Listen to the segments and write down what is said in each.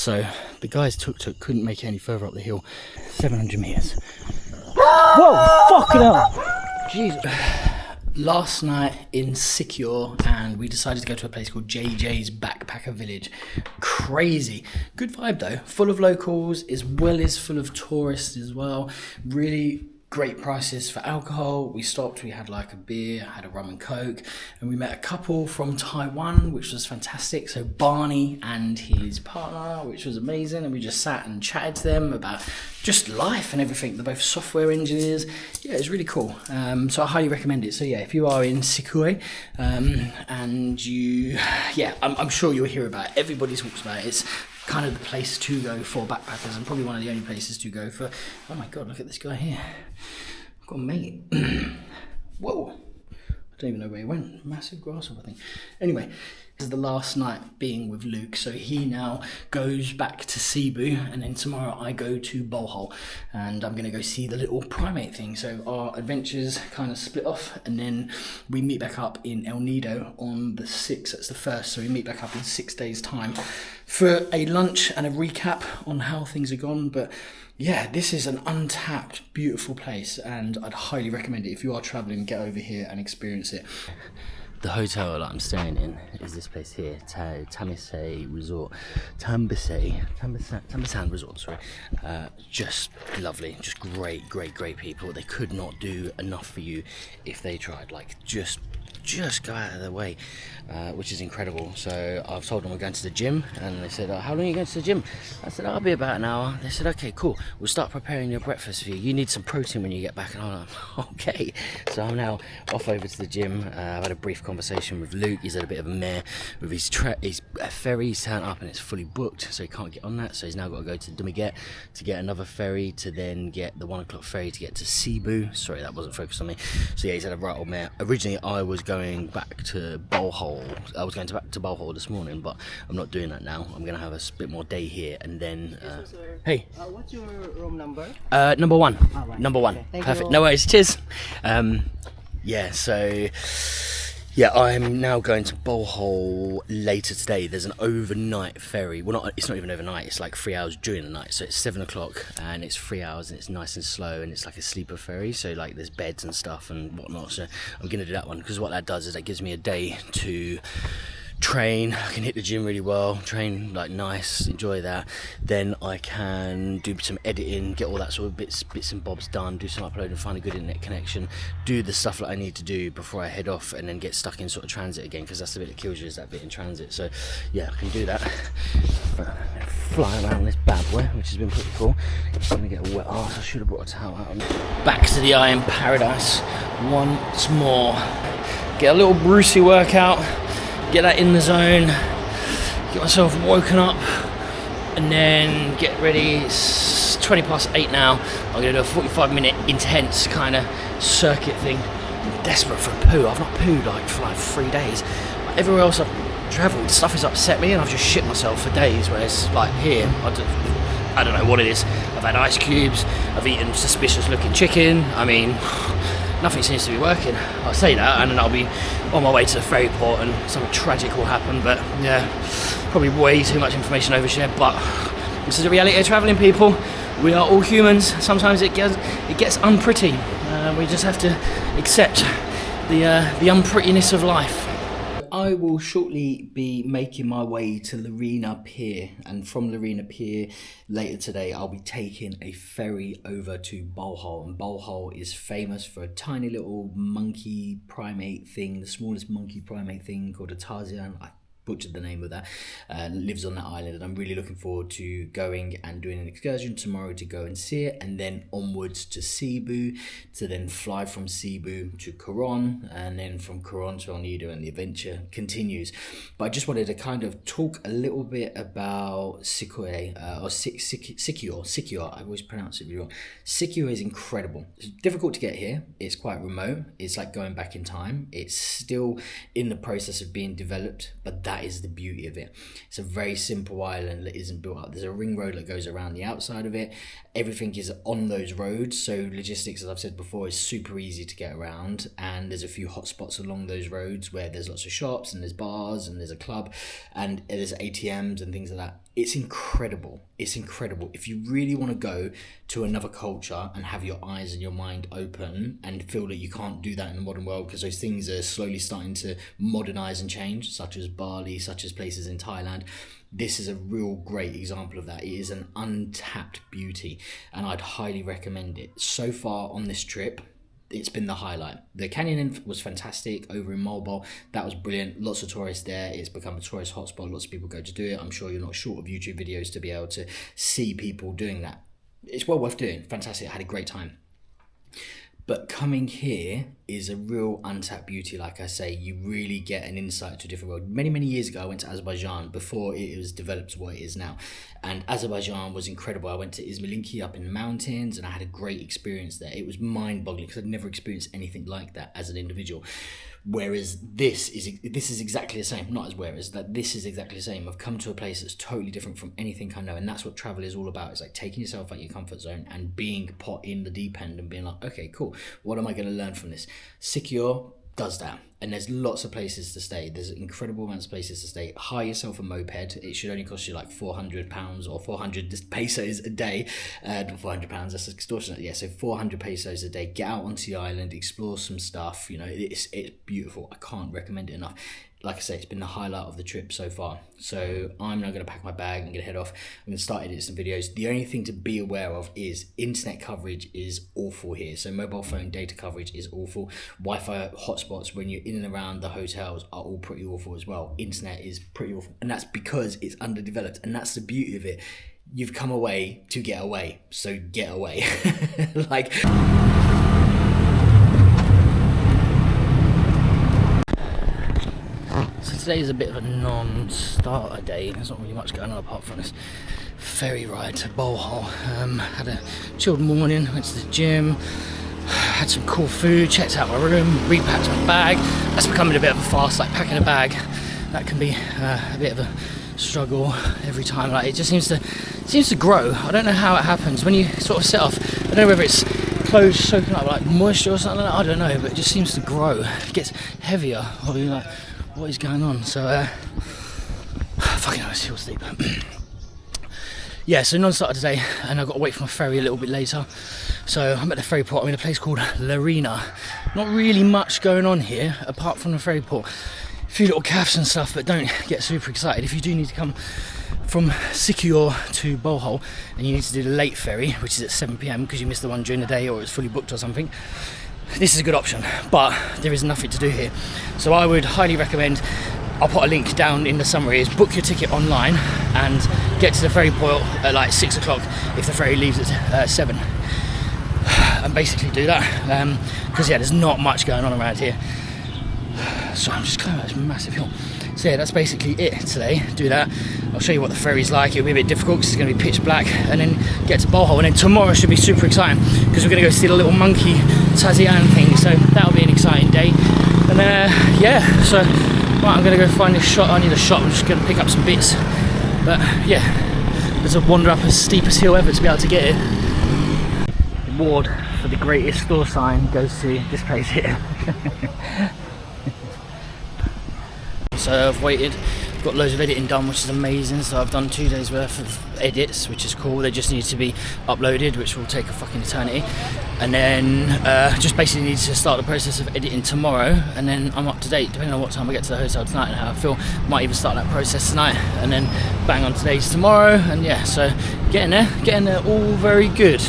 So the guys tuk-tuk couldn't make it any further up the hill. 700 meters. Whoa, fucking hell. Jesus. Last night in Secure, and we decided to go to a place called JJ's Backpacker Village. Crazy. Good vibe though, full of locals as well as full of tourists as well. Really great prices for alcohol. We stopped, we had like a beer, had a rum and coke, and we met a couple from Taiwan, which was fantastic. So Barney and his partner, which was amazing, and we just sat and chatted to them about just life and everything. They're both software engineers. Yeah, it's really cool. So I highly recommend it. So yeah, if you are in Sikue, and you, yeah, I'm sure you'll hear about it. Everybody talks about it. It's kind of the place to go for backpackers, and probably one of the only places to go for, oh my god, look at this guy here. I've got a mate. Whoa. I don't even know where he went. Massive grasshopper thing. Anyway, this is the last night being with Luke, so he now goes back to Cebu, and then tomorrow I go to Bohol, and I'm going to go see the little primate thing. So our adventures kind of split off, and then we meet back up in El Nido on the 6th, that's the 1st, so we meet back up in 6 days' time for a lunch and a recap on how things are gone. But yeah, this is an untapped, beautiful place, and I'd highly recommend it. If you are travelling, get over here and experience it. The hotel that I'm staying in is this place here, Tambisan Resort, sorry. Just lovely, just great people. They could not do enough for you if they tried. Like, just go out of their way, which is incredible. So I've told them we're going to the gym, and they said, how long are you going to the gym? I said, I'll be about an hour. They said, okay, cool, we'll start preparing your breakfast for you. You need some protein when you get back. And I'm like, okay. So I'm now off over to the gym. I've had a brief conversation with Luke. He's had a bit of a mare with his ferry. He's turned up and it's fully booked, so he can't get on that. So he's now got to go to Dumaguete to get another ferry, to then get the 1 o'clock ferry to get to Cebu. Sorry, that wasn't focused on me. So yeah, he's had a right old mare. Originally I was going back to Bohol. I was going back to Bohol this morning, but I'm not doing that now. I'm going to have a bit more day here, and then hey, what's your room number? Number one. Oh, right. Number one. Okay, Perfect. No worries. Cheers. Yeah, so yeah, I'm now going to Bohol later today. There's an overnight ferry. Well, it's not even overnight. It's like 3 hours during the night. So it's 7 o'clock and it's 3 hours, and it's nice and slow, and it's like a sleeper ferry. So like there's beds and stuff and whatnot. So I'm going to do that one, because what that does is that gives me a day to train. I can hit the gym really well, train like nice, enjoy that. Then I can do some editing, get all that sort of bits and bobs done, do some uploading, find a good internet connection, do the stuff that I need to do before I head off, and then get stuck in sort of transit again, because that's the bit that kills you, is that bit in transit. So yeah, I can do that. Fly around this bad boy, which has been pretty cool. I'm gonna get a wet arse. I should have brought a towel out. Back to the Iron Paradise once more. Get a little Brucey workout, get that in the zone, get myself woken up, and then get ready. It's 8:20 now. I'm gonna do a 45-minute intense kind of circuit thing. I'm desperate for a poo. I've not pooed like for like 3 days. Like, everywhere else I've travelled, stuff has upset me, and I've just shit myself for days, whereas like here, I don't know what it is. I've had ice cubes, I've eaten suspicious looking chicken. I mean, nothing seems to be working. I'll say that, and then I'll be on my way to the ferry port and something tragic will happen. But yeah, probably way too much information overshared, but this is the reality of travelling, people. We are all humans. Sometimes it gets unpretty. We just have to accept the unprettiness of life. I will shortly be making my way to Larena Pier, and from Larena Pier later today I'll be taking a ferry over to Bohol, and Bohol is famous for a tiny little monkey primate thing, the smallest monkey primate thing called a Tarsier. I butchered the name of that, lives on that island, and I'm really looking forward to going and doing an excursion tomorrow to go and see it, and then onwards to Cebu, to then fly from Cebu to Coron, and then from Coron to El Nido, and the adventure continues. But I just wanted to kind of talk a little bit about Sikue, or Secure. I always pronounce it really wrong. Secure is incredible. It's difficult to get here. It's quite remote. It's like going back in time. It's still in the process of being developed, but that is the beauty of it. It's a very simple island that isn't built up. There's a ring road that goes around the outside of it. Everything is on those roads, so logistics, as I've said before, is super easy to get around, and there's a few hot spots along those roads where there's lots of shops and there's bars and there's a club and there's ATMs and things like that. It's incredible. It's incredible. If you really want to go to another culture and have your eyes and your mind open and feel that you can't do that in the modern world, because those things are slowly starting to modernize and change, such as Bali, such as places in Thailand, this is a real great example of that. It is an untapped beauty, and I'd highly recommend it. So far on this trip, it's been the highlight. The canyoning was fantastic over in Mobile. That was brilliant. Lots of tourists there. It's become a tourist hotspot. Lots of people go to do it. I'm sure you're not short of YouTube videos to be able to see people doing that. It's well worth doing. Fantastic. I had a great time. But coming here is a real untapped beauty. Like I say, you really get an insight to a different world. Many, many years ago, I went to Azerbaijan before it was developed to what it is now. And Azerbaijan was incredible. I went to Izmalinki up in the mountains and I had a great experience there. It was mind-boggling because I'd never experienced anything like that as an individual. Whereas this is exactly the same. Not as whereas, that this is exactly the same. I've come to a place that's totally different from anything I know, and that's what travel is all about. It's like taking yourself out of your comfort zone and being put in the deep end and being like, okay, cool. What am I going to learn from this? Sikyor does that, and there's lots of places to stay. There's incredible amounts of places to stay. Hire yourself a moped. It should only cost you like £400 or 400 pesos a day. Not £400, that's extortionate. Yeah, so 400 pesos a day. Get out onto the island, explore some stuff. You know, it's beautiful. I can't recommend it enough. Like I say, it's been the highlight of the trip so far. So I'm now going to pack my bag and get head off. I'm going to start editing some videos. The only thing to be aware of is internet coverage is awful here. So mobile phone data coverage is awful. Wi-Fi hotspots when you're in and around the hotels are all pretty awful as well. Internet is pretty awful. And that's because it's underdeveloped. And that's the beauty of it. You've come away to get away. So get away. Like... So today is a bit of a non-starter day. There's not really much going on apart from this ferry ride to Bohol. Had a chilled morning, went to the gym, had some cool food, checked out my room, repacked my bag. That's becoming a bit of a fast, like packing a bag. That can be a bit of a struggle every time. Like it just seems to grow. I don't know how it happens when you sort of set off. I don't know whether it's clothes soaking up like moisture or something like that. I don't know, but it just seems to grow. It gets heavier. Or you're like, what is going on? So fucking hell, I still sleep. Yeah, so non-starter today, and I've got to wait for my ferry a little bit later. So I'm at the ferry port. I'm in a place called Larina. Not really much going on here apart from the ferry port. A few little cafes and stuff, but don't get super excited. If you do need to come from Sikyor to Bohol and you need to do the late ferry, which is at 7 p.m. because you missed the one during the day or it's fully booked or something, this is a good option, but there is nothing to do here. So I would highly recommend, I'll put a link down in the summary, is book your ticket online and get to the ferry port at like 6 o'clock if the ferry leaves at 7. And basically do that, because yeah, there's not much going on around here. So I'm just climbing up this massive hill. So yeah, that's basically it today. Do that. I'll show you what the ferry's like. It'll be a bit difficult because it's going to be pitch black, and then get to Bohol. And then tomorrow should be super exciting because we're going to go see the little monkey Tarsier thing. So that'll be an exciting day. And yeah, so right, I'm going to go find this shop. I need a shop. I'm just going to pick up some bits. But yeah, there's a wander up as steep as hill ever to be able to get it. The award for the greatest store sign goes to this place here. So I've waited, got loads of editing done, which is amazing. So I've done 2 days worth of edits, which is cool. They just need to be uploaded, which will take a fucking eternity. And then just basically need to start the process of editing tomorrow, and then I'm up to date depending on what time I get to the hotel tonight and how I feel. Might even start that process tonight and then bang on today's tomorrow. And yeah, so getting there, all very good.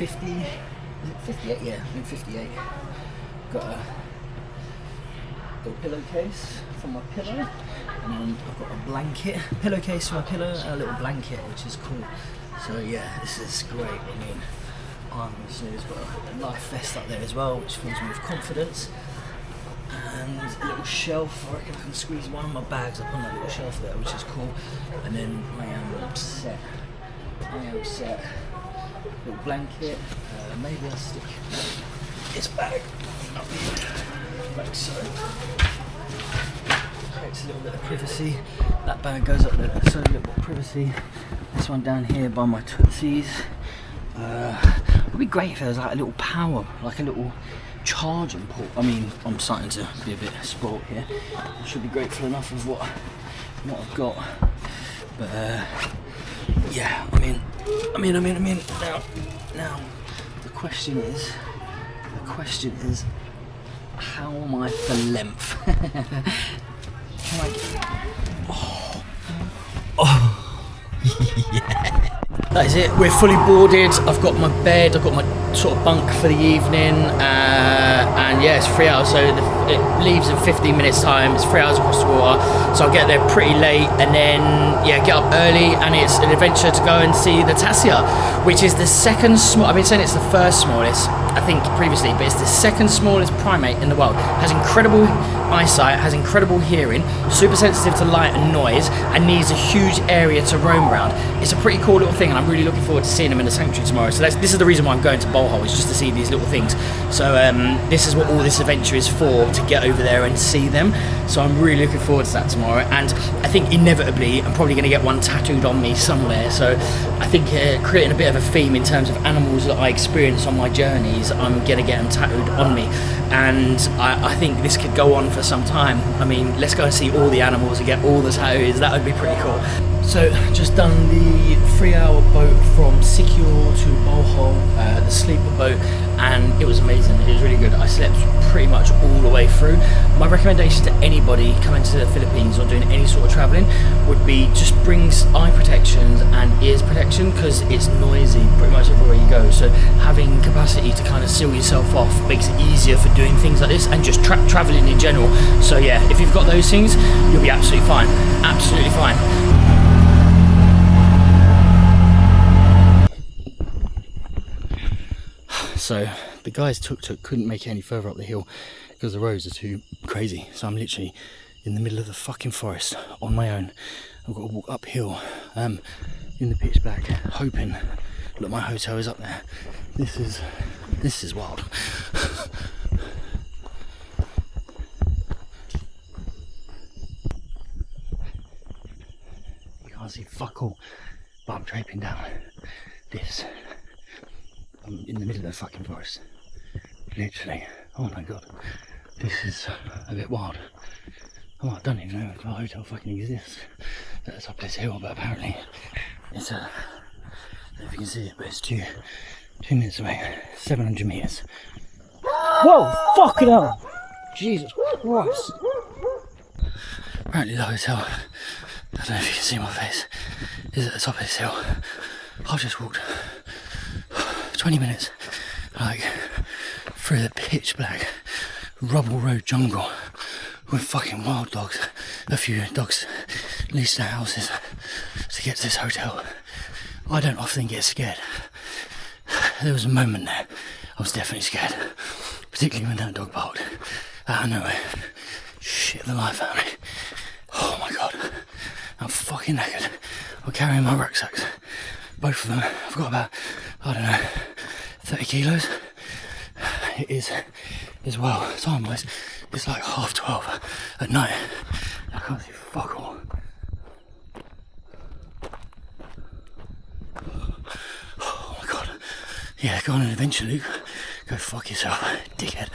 Is it 58? Yeah, I'm in 58. Got a little pillowcase for my pillow, and then I've got a blanket, pillowcase for my pillow, and a little blanket, which is cool. So yeah, this is great. I mean, so it's got a life vest up there as well, which fills me with confidence. And a little shelf. I reckon I can squeeze one of my bags up on that little shelf there, which is cool. And then I am set. Little blanket, maybe I'll stick this bag up here, like so. creates a little bit of privacy. That bag goes up there, so a little bit of privacy. This one down here by my tootsies. It would be great if there was like a little power, like a little charging port. I mean, I'm starting to be a bit spoiled here. I should be grateful enough of what I've got. But yeah, I mean. Now, the question is, how am I for length? Can I get... Oh, yeah. That is it, we're fully boarded. I've got my bed, I've got my sort of bunk for the evening, and yeah, it's 3 hours, so it leaves in 15 minutes time. It's 3 hours across the water, so I'll get there pretty late, and then yeah, get up early, and it's an adventure to go and see the Tarsier, which is the second small, I've been saying it's the first smallest, I think previously, but it's the second smallest primate in the world. Has incredible eyesight, has incredible hearing, super sensitive to light and noise, and needs a huge area to roam around. It's a pretty cool little thing, and I'm really looking forward to seeing them in the sanctuary tomorrow. So this is the reason why I'm going to Bohol, is just to see these little things. So this is what all this adventure is for, to get over there and see them. So I'm really looking forward to that tomorrow, and I think inevitably I'm probably going to get one tattooed on me somewhere. So I think creating a bit of a theme in terms of animals that I experience on my journeys, I'm going to get them tattooed on me, and I think this could go on for some time. I mean, let's go and see all the animals and get all the tattoos. That would be pretty cool. So just done the 3-hour boat from Sikyor to Bohol, the sleeper boat, and it was amazing. It was really good. I slept pretty much all the way through. My recommendation to anybody coming to the Philippines or doing any sort of travelling would be just bring eye protections and ears protection, because it's noisy pretty much everywhere you go. So having capacity to kind of seal yourself off makes it easier for doing things like this, and just travelling in general. So yeah, if you've got those things, you'll be absolutely fine. Absolutely fine. So the guys tuk-tuk couldn't make it any further up the hill because the roads are too crazy. So I'm literally in the middle of the fucking forest on my own. I've got to walk uphill in the pitch black, hoping. Look, my hotel is up there. This is wild. You can't see fuck all, but I'm draping down this. I'm in the middle of the fucking forest. Literally. Oh my god. This is a bit wild. Oh, I don't even know if my hotel fucking exists. That's up this hill, but apparently it's I don't know if you can see it, but it's 2 minutes away. 700 metres. Whoa! Fucking hell! Jesus Christ! Apparently the hotel, I don't know if you can see my face, is at the top of this hill. I've just walked 20 minutes, like, through the pitch black rubble road jungle with fucking wild dogs. A few dogs leased their houses to get to this hotel. I don't often get scared. There was a moment there I was definitely scared, particularly when that dog barked out of nowhere. Shit the life out of me. Oh my god, I'm fucking knackered. I'm carrying my rucksacks, both of them. I've got about, I don't know, 30 kilos. It is well, time-wise, it's like 12:30 at night. I can't see fuck all. Oh my god. Yeah, go on an adventure, Luke. Go fuck yourself, dickhead.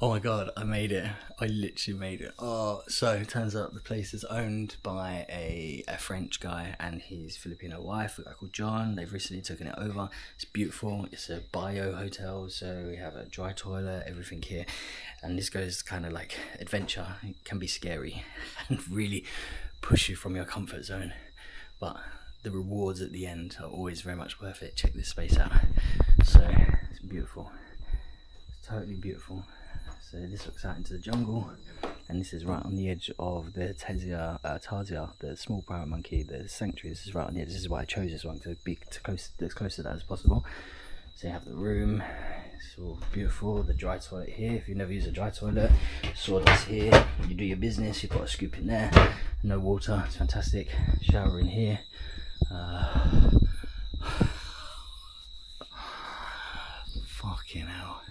Oh my god, I made it. I literally made it. Oh, so it turns out the place is owned by a French guy and his Filipino wife, a guy called John. They've recently taken it over. It's beautiful. It's a bio hotel, so we have a dry toilet, everything here. And this goes kind of like adventure. It can be scary and really push you from your comfort zone, but the rewards at the end are always very much worth it. Check this space out. So it's beautiful. It's totally beautiful. So this looks out into the jungle, and this is right on the edge of the Tarsier, the small primate monkey, the sanctuary. This is right on the edge. This is why I chose this one, to be as close to that as possible. So you have the room, it's all beautiful. The dry toilet here, if you've never used a dry toilet. Sawdust here, you do your business, you put a scoop in there. No water, it's fantastic. Shower in here. Fucking hell.